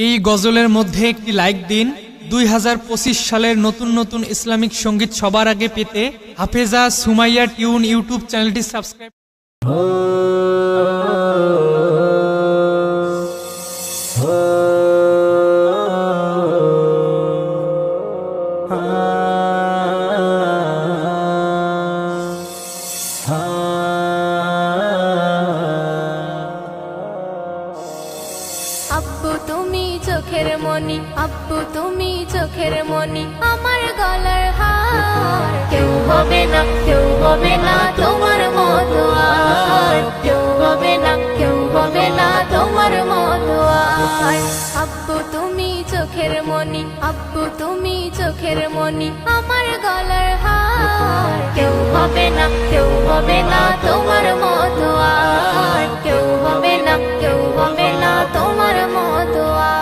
এই গজলের মধ্যে একটি লাইক দিন। 2025 সালের নতুন নতুন ইসলামিক সঙ্গীত সবার আগে পেতে হাফেজা সুমাইয়া টিউন ইউটিউব চ্যানেলটি সাবস্ক্রাইব। আব্বু তুমি চোখের মনি, আব্বু তুমি চোখের মনি, আমার গলার হার। কেউ হবে না, কেউ হবে না তোমার মতো আর, কেউ হবে না, কেউ হবে না তোমার মতো আর। আব্বু তুমি চোখের মনি, আব্বু তুমি চোখের মনি, আমার গলার হার। কেউ হবে না, কেউ হবে না তোমার মতো আর, কেউ হবে না, কেউ হবে না তোমার মতো আর।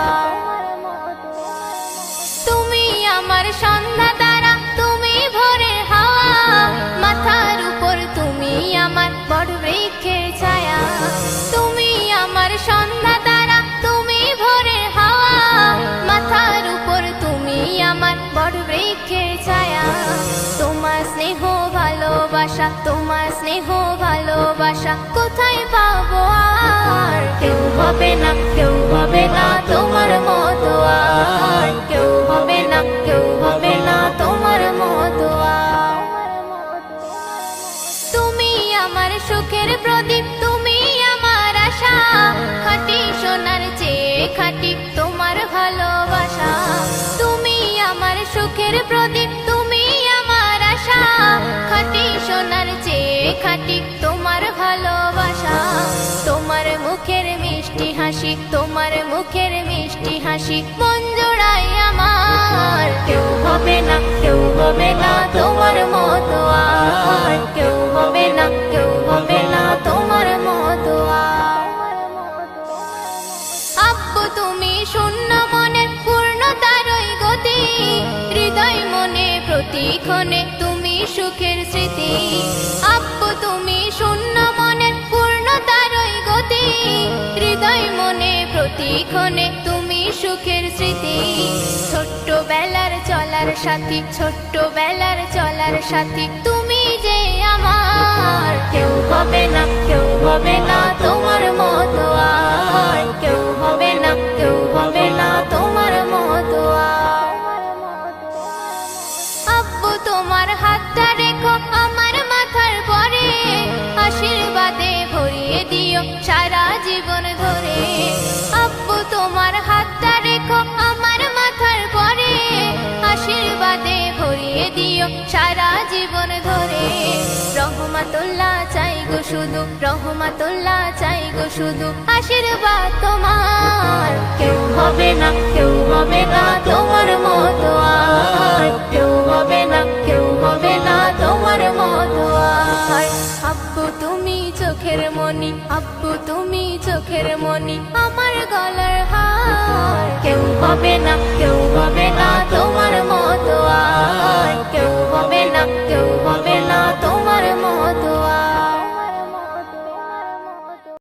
তুমি আমার সন্ধ্যা তারা, তুমি ভোরের হাওয়া, মাথার উপর তুমি আমার বড় বৃক্ষের ছায়া। তুমি আমার সন্ধ্যা তারা, তুমি ভোরের হাওয়া, মাথার উপর তুমি আমার বড় বৃক্ষের ছায়া। তোমার স্নেহ ভালোবাসা, তোমার স্নেহ ভালোবাসা কোথায় পাবো আর। কেউ হবে না, কেউ হবে না তোমার মতো আর, কেউ হবে না, কেউ হবে না তোমার মতো আর। তুমি আমার সুখের প্রদীপ, তুমি আমার আশা, খাঁটি সোনার চেয়ে খাঁটি তোমার ভালোবাসা। তুমি আমার সুখের প্রদীপ, তুমি আমার আশা, খাঁটি সোনার চেয়ে খাঁটি তোমার ভালোবাসা। তোমার মুখের মিষ্টি হাসি, তোমার মুখের মিষ্টি হাসি মন জোড়াই আমার। কেউ হবে না, কেউ হবে না তোমার মতো আর, কেউ হবে না, কেউ হবে না তোমার মতো আর। আব্বু তুমি শূন্য মনে পূর্ণতার ওই গতি, হৃদয় মনে প্রতিক্ষণে তুমি সুখের স্মৃতি। আব্বু তুমি শূন্য মনে পূর্ণতার ওই গতি, হৃদয় মনে প্রতিক্ষণে তুমি সুখের স্মৃতি। ছোট্টবেলার চলার সাথী, ছোট্টবেলার চলার সাথী তুমি যে আমার। কেউ হবে না, কেউ হবে না তোমার মতো আর, কেউ হবে না, কেউ হবে না তোমার মতো আর। আব্বু তোমার হাতটা রেখো আমার মাথার পরে, আশীর্বাদে ভরিয়ে দিও সারা জীবন ধরে। আব্বু তোমার হাতটা রেখো আমার মাথার পরে, আশীর্বাদে ভরিয়ে দিও সারা জীবন ধরে। রহমাতুল্লাহ চাই গো শুধু, রহমাতুল্লাহ চাই গো শুধু, আশীর্বাদ তোমার। কেউ হবে না, কেউ হবে না তোমার মতো আর, কেউ হবে না, কেউ হবে না তোমার মতো আর। আব্বু তুমি চোখের মনি, আব্বু তুমি চোখের মনি, আমার গলার হার। কেউ হবে না, কেউ